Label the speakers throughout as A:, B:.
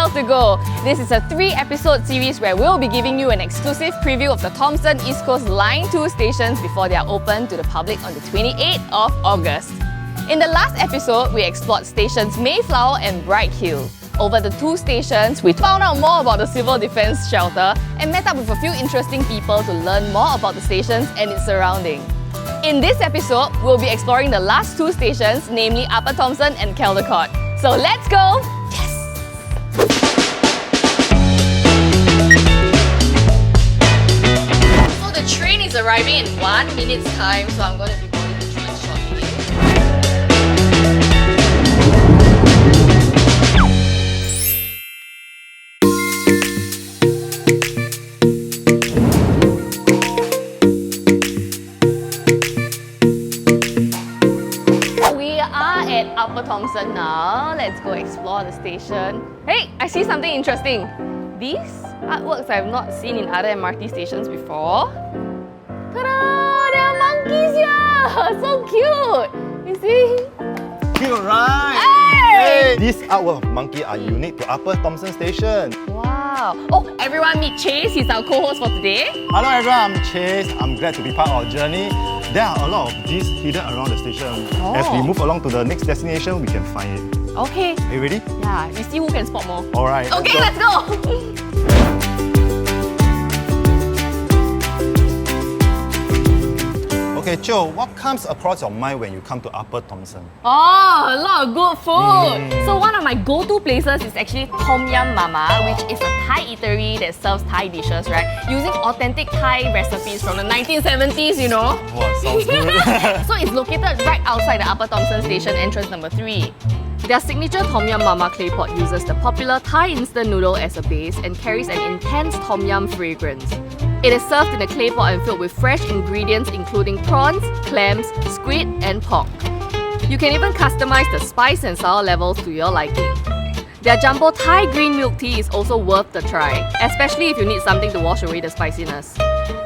A: TEL2 Go. This is a 3-episode series where we'll be giving you an exclusive preview of the Thomson-East Coast Line 2 stations before they are open to the public on the 28th of August. In the last episode, we explored stations Mayflower and Bright Hill. Over the 2 stations, we found out more about the Civil Defence Shelter and met up with a few interesting people to learn more about the stations and its surrounding. In this episode, we'll be exploring the last 2 stations, namely Upper Thomson and Caldecott. So let's go! Yes! So the train is arriving in 1 minute's time, so I'm going to be boarding the train shortly. Upper Thomson now. Let's go explore the station. Hey, I see something interesting. These artworks I've not seen in other MRT stations before. Ta-da! There are monkeys here! So cute! You see?
B: Cute, right?
A: Hey!
B: These artwork of monkey are unique to Upper Thomson Station.
A: Wow! Oh, everyone meet Chase. He's our co-host for today.
B: Hello everyone, I'm Chase. I'm glad to be part of our journey. There are a lot of these hidden around the station.
A: Oh.
B: As we move along to the next destination, we can find it.
A: Okay.
B: Are you ready?
A: Yeah, we see who can spot more.
B: Alright.
A: Okay, let's go!
B: Okay, Chiou, what comes across your mind when you come to Upper Thomson?
A: Oh, a lot of good food! So one of my go-to places is actually Tom Yum Mama, which is a Thai eatery that serves Thai dishes, right? Using authentic Thai recipes from the 1970s, you know?
B: Wow, sounds good.
A: So it's located right outside the Upper Thomson Station entrance number 3. Their signature Tom Yum Mama clay pot uses the popular Thai instant noodle as a base and carries an intense Tom Yum fragrance. It is served in a clay pot and filled with fresh ingredients including prawns, clams, squid and pork. You can even customize the spice and sour levels to your liking. Their jumbo Thai green milk tea is also worth the try, especially if you need something to wash away the spiciness.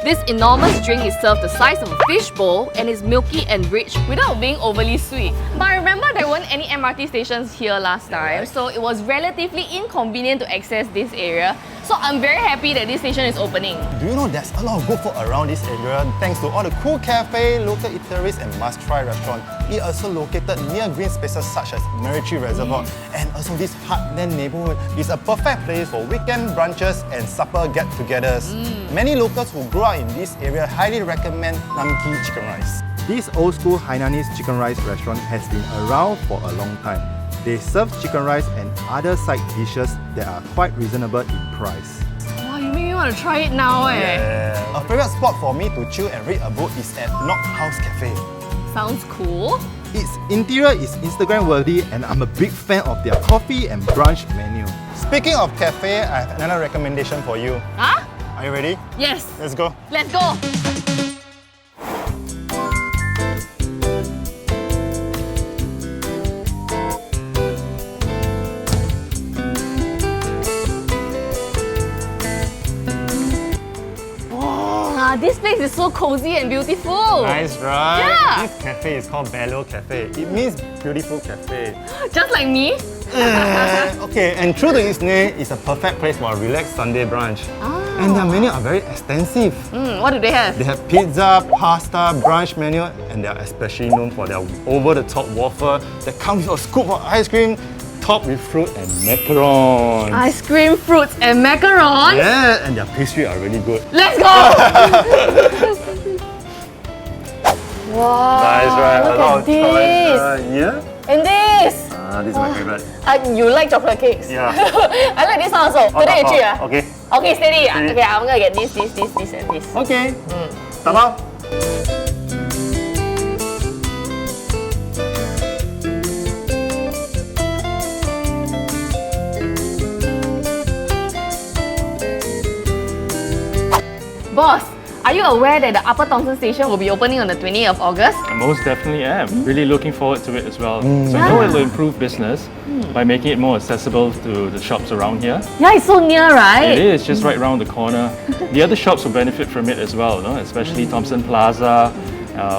A: This enormous drink is served the size of a fish bowl and is milky and rich without being overly sweet. But I remember there weren't any MRT stations here last time, so it was relatively inconvenient to access this area. So I'm very happy that this station is opening.
B: Do you know there's a lot of good food around this area thanks to all the cool cafe, local eateries and must-try restaurants. It also located near green spaces such as Marichi Reservoir and also this heartland neighborhood is a perfect place for weekend brunches and supper get-togethers. Many locals who grew up in this area highly recommend Namki Chicken Rice. This old-school Hainanese chicken rice restaurant has been around for a long time. They serve chicken rice and other side dishes that are quite reasonable in price.
A: Wow, you make me want to try it now eh.
B: Yeah. A favorite spot for me to chill and read a book is at Knock House Cafe.
A: Sounds cool.
B: Its interior is Instagram worthy and I'm a big fan of their coffee and brunch menu. Speaking of cafe, I have another recommendation for you.
A: Huh?
B: Are you ready?
A: Yes.
B: Let's go.
A: Let's go. This place is so cozy and beautiful.
B: Nice, right?
A: Yeah.
B: This cafe is called Bellow Cafe. It means beautiful cafe.
A: Just like me.
B: Okay, and true to its name, it's a perfect place for a relaxed Sunday brunch. And their menu are very extensive.
A: What do they have?
B: They have pizza, pasta, brunch menu, and they are especially known for their over-the-top waffle that comes with a scoop of ice cream topped with fruit and macarons.
A: Ice cream, fruits and macarons?
B: Yeah, and their pastry are really good.
A: Let's go! Wow,
B: Nice, right?
A: look at this.
B: Yeah?
A: And this!
B: This is my favorite.
A: You like chocolate cakes?
B: Yeah.
A: I like this one also. Today you treat.
B: Okay.
A: Okay, steady.
B: Steady.
A: Okay, I'm gonna get this and this.
B: Okay. Tamam.
A: Boss, are you aware that the Upper Thomson Station will be opening on the 20th of August?
C: I most definitely am. Really looking forward to it as well. So I know it will improve business by making it more accessible to the shops around here.
A: Yeah, it's so near, right?
C: It is just right around the corner. The other shops will benefit from it as well, no? Especially Thomson Plaza,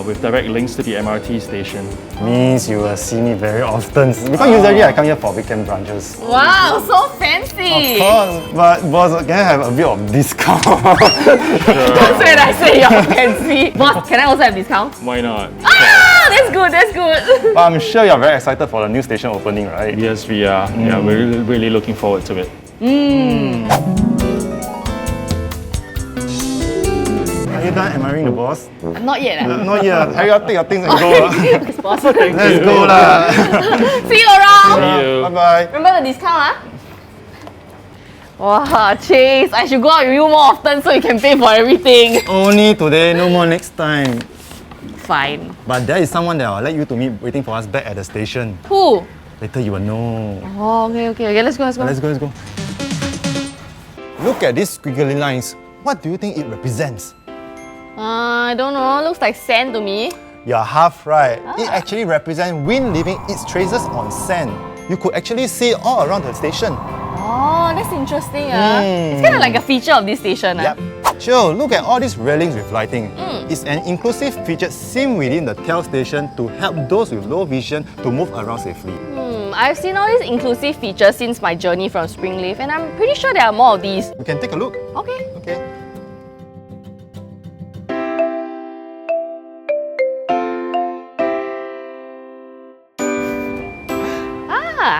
C: with direct links to the MRT station.
B: Means you will see me very often. Because usually I come here for weekend brunches.
A: Wow, so fancy!
B: Of course, but boss, can I have a bit of discount?
A: That's when I say you're fancy. Boss, can I also have discount?
C: Why not?
A: Ah, that's good, that's good.
B: But I'm sure you're very excited for the new station opening, right?
C: Yes, we are. Yeah, we're really looking forward to it.
B: Are you done admiring the boss?
A: Not yet.
B: Not yet. Hurry up, take your things and go.
A: Yes, boss.
B: Let's go lah.
A: See you around.
C: See you.
B: Bye-bye.
A: Remember the discount, Wow, Chase, I should go out with you more often so you can pay for everything.
B: Only today, no more next time.
A: Fine.
B: But there is someone that I'll let you to meet waiting for us back at the station.
A: Who?
B: Later you will know.
A: Oh, okay, let's go.
B: Let's go. Look at these squiggly lines. What do you think it represents?
A: I don't know, looks like sand to me.
B: You're half right. It actually represents wind leaving its traces on sand. You could actually see it all around the station.
A: Oh, that's interesting. It's kind of like a feature of this station.
B: Yep. Sure, look at all these railings with lighting. It's an inclusive feature seen within the TEL station to help those with low vision to move around safely.
A: I've seen all these inclusive features since my journey from Springleaf, and I'm pretty sure there are more of these.
B: You can take a look.
A: Okay.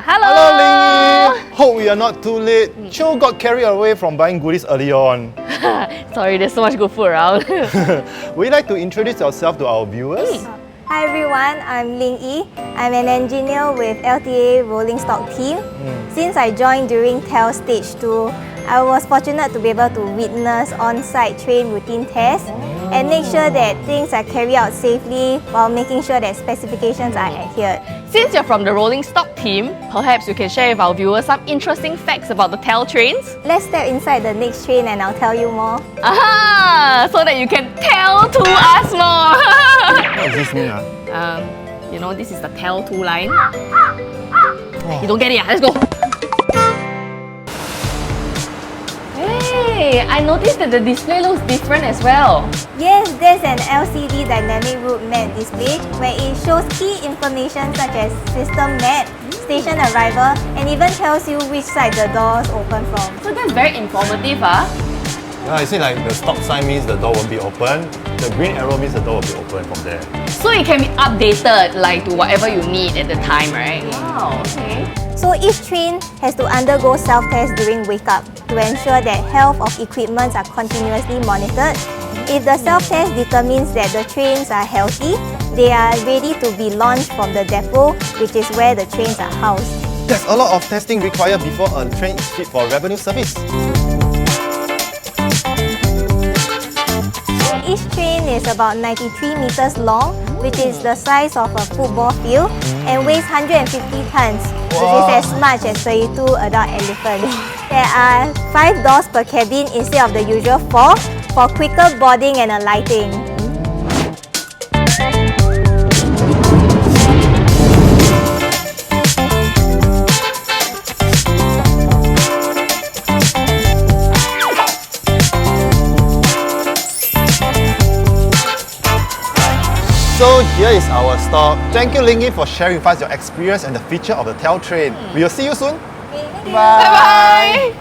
A: Hello!
B: Hello, Ling Yi. Hope we are not too late. Chiou got carried away from buying goodies early on.
A: Sorry, there's so much good food around.
B: Would you like to introduce yourself to our viewers?
D: Hi everyone, I'm Ling Yi. I'm an engineer with LTA Rolling Stock team. Since I joined during TEL Stage 2, I was fortunate to be able to witness on-site train routine tests and make sure that things are carried out safely while making sure that specifications are adhered.
A: Since you're from the rolling stock team, perhaps you can share with our viewers some interesting facts about the TEL trains?
D: Let's step inside the next train and I'll tell you more.
A: Aha! So that you can tell to us more!
B: What does this mean?
A: You know, this is the TEL2 line. You don't get it? Let's go! Hey, I noticed that the display looks different as well.
D: Yes, there's an LCD dynamic route map display where it shows key information such as system map, station arrival, and even tells you which side the doors open from.
A: So that's very informative,
B: Yeah, I see like the stop sign means the door won't be open. The green arrow means the door will be open from there.
A: So it can be updated like to whatever you need at the time, right? Wow, okay.
D: So each train has to undergo self-test during wake-up to ensure that health of equipment are continuously monitored. If the self-test determines that the trains are healthy, they are ready to be launched from the depot, which is where the trains are housed.
B: There's a lot of testing required before a train is fit for revenue service.
D: Each train is about 93 meters long, which is the size of a football field, and weighs 150 tons, which is as much as 32 adult elephants. There are 5 doors per cabin instead of the usual 4 for quicker boarding and alighting.
B: So here is our stop. Thank you, Ling Yi, for sharing with us your experience and the feature of the TEL train. We will see you soon.
A: Bye-bye!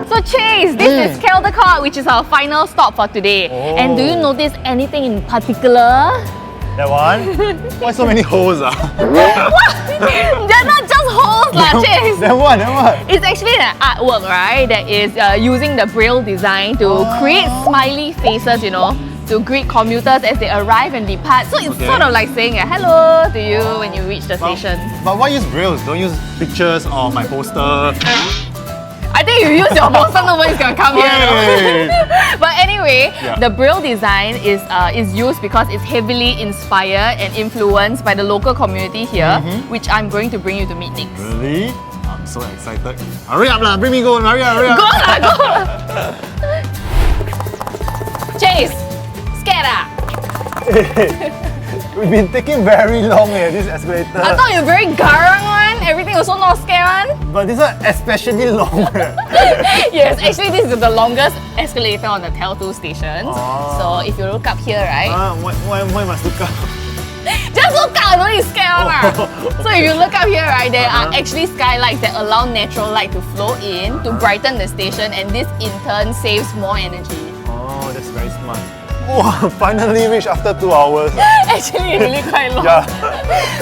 A: So Chase, this is Caldecott, which is our final stop for today. And do you notice anything in particular?
B: That one? Why so many holes?
A: They're not just holes, Chase.
B: That one.
A: It's actually an artwork, right? That is using the braille design to create smiley faces, you know, to greet commuters as they arrive and depart. So it's sort of like saying a hello to you when you reach the station.
B: But why use brailles? Don't use pictures or my poster.
A: I think you use your poster, nobody's gonna come here. But anyway, the braille design is used because it's heavily inspired and influenced by the local community here, which I'm going to bring you to meet next.
B: Really? I'm so excited. Hurry up lah, bring me go, hurry up.
A: Go lah. Chase, scared
B: We've been taking very long this escalator.
A: I thought you're very garang one. everything also not scared one.
B: But this one especially long.
A: Yes, actually this is the longest escalator on the TEL2 station. So if you look up here, right?
B: Why must look up?
A: Just look up, don't be scared one. So if you look up here, right, there are actually skylights that allow natural light to flow in to brighten the station, and this in turn saves more energy.
B: Oh, that's very smart. Wow, finally reached after 2 hours.
A: Actually, really quite long.
B: Yeah.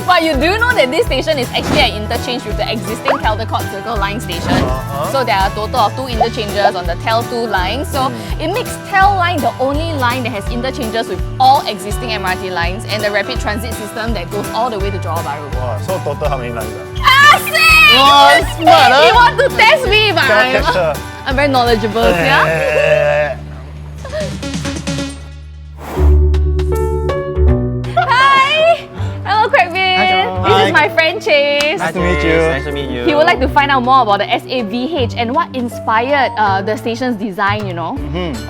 A: But you do know that this station is actually an interchange with the existing Caldecott Circle Line station. So there are a total of 2 interchanges on the TEL2 line. So it makes TEL line the only line that has interchanges with all existing MRT lines and the rapid transit system that goes all the way to Johor Bahru.
B: Wow, so total how many lines?
A: Asik!
B: Wow, smart, huh?
A: You want to test me, but
B: Cannot catch her.
A: I'm very knowledgeable, yeah? Hello, Craigvin. This is my friend Chase.
B: Nice to meet you.
C: Nice to meet you.
A: He would like to find out more about the SAVH and what inspired the station's design, you know.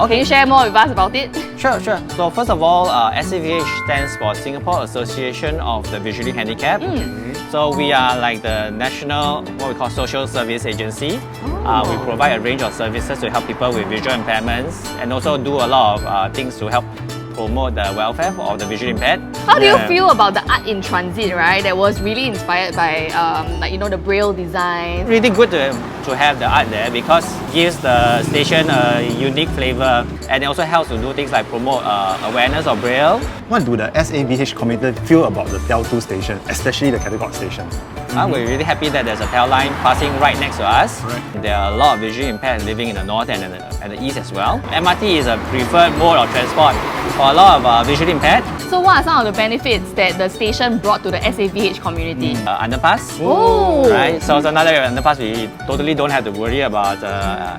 A: Can you share more with us about it?
E: Sure. So first of all, SCPH stands for Singapore Association of the Visually Handicapped. So we are like the national, what we call social service agency. We provide a range of services to help people with visual impairments and also do a lot of things to help promote the welfare of the visually impaired.
A: How do you feel about the art in transit, right? That was really inspired by, like, you know, the braille design.
E: Really good to have the art there because it gives the station a unique flavor and it also helps to do things like promote awareness of braille.
B: What do the SAVH community feel about the TEL2 station, especially the Caldecott station?
E: We're really happy that there's a TEL line passing right next to us. There are a lot of visually impaired living in the north and the east as well. MRT is a preferred mode of transport for a lot of visually impaired.
A: So what are some of the benefits that the station brought to the SAVH community?
E: Underpass.
A: Oh!
E: Right, so it's another underpass. We totally don't have to worry about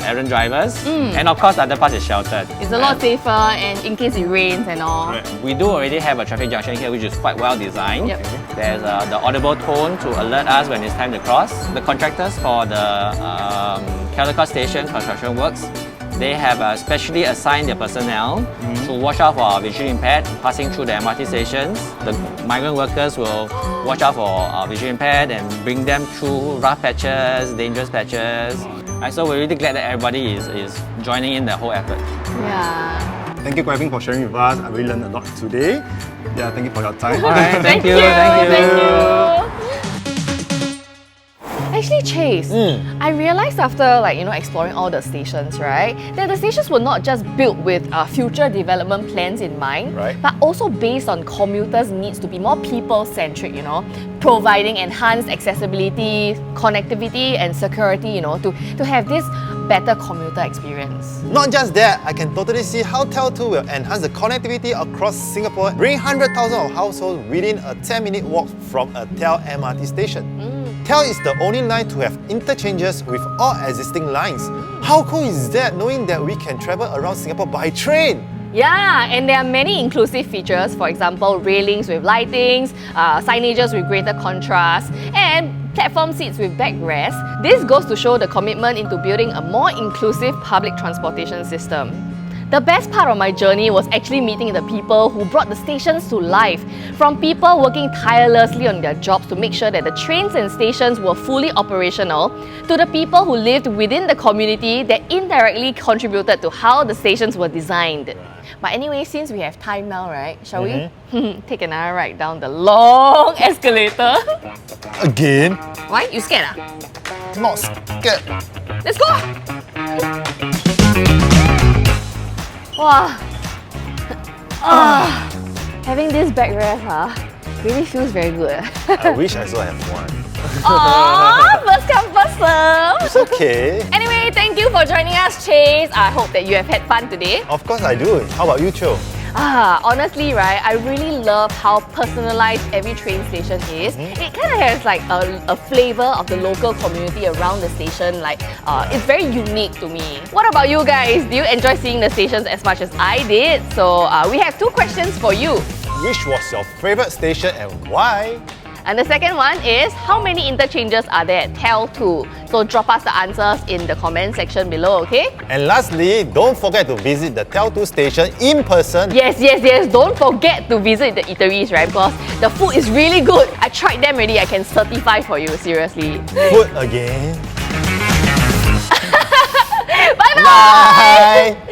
E: errand drivers. And of course, the underpass is sheltered.
A: It's a lot safer, and in case it rains and all.
E: We do already have a traffic junction here, which is quite well designed.
A: Yep.
E: There's the audible tone to alert us when it's time to cross. The contractors for the Caldecott station construction works, they have specially assigned their personnel to watch out for visually impaired passing through the MRT stations. The migrant workers will watch out for visually impaired and bring them through rough patches, dangerous patches. And so we're really glad that everybody is joining in the whole effort.
A: Yeah.
B: Thank you, Craigvin, for sharing with us. I really learned a lot today. Yeah, thank you for your time.
E: Alright,
A: Thank you. Actually, Chase, I realized after, like, you know, exploring all the stations, right, that the stations were not just built with future development plans in mind,
B: Right.
A: but also based on commuters' needs to be more people-centric, you know, providing enhanced accessibility, connectivity, and security, you know, to have this better commuter experience.
B: Not just that, I can totally see how TEL2 will enhance the connectivity across Singapore, bring 100,000 of households within a 10-minute walk from a TEL MRT station. TEL is the only line to have interchanges with all existing lines. How cool is that, knowing that we can travel around Singapore by train?
A: Yeah, and there are many inclusive features, for example, railings with lightings, signages with greater contrast, and platform seats with backrest. This goes to show the commitment into building a more inclusive public transportation system. The best part of my journey was actually meeting the people who brought the stations to life. From people working tirelessly on their jobs to make sure that the trains and stations were fully operational, to the people who lived within the community that indirectly contributed to how the stations were designed. But anyway, since we have time now, right, shall we take another ride down the long escalator?
B: Again?
A: Why? You scared?
B: Not scared.
A: Let's go! Wow. Having this backrest really feels very good.
B: I wish I still have one.
A: Aww, first come, first serve.
B: It's okay.
A: Anyway, thank you for joining us, Chase. I hope that you have had fun today.
B: Of course I do. How about you, Chiou?
A: Honestly, right, I really love how personalized every train station is. It kind of has like a flavor of the local community around the station. Like, it's very unique to me. What about you guys? Do you enjoy seeing the stations as much as I did? So we have 2 questions for you.
B: Which was your favorite station and why?
A: And the second one is, how many interchanges are there at TEL2? So drop us the answers in the comment section below, okay?
B: And lastly, don't forget to visit the TEL2 station in person.
A: Yes, yes, yes. Don't forget to visit the eateries, right? Because the food is really good. I tried them already. I can certify for you, seriously.
B: Food again.
A: Bye-bye!
B: Bye!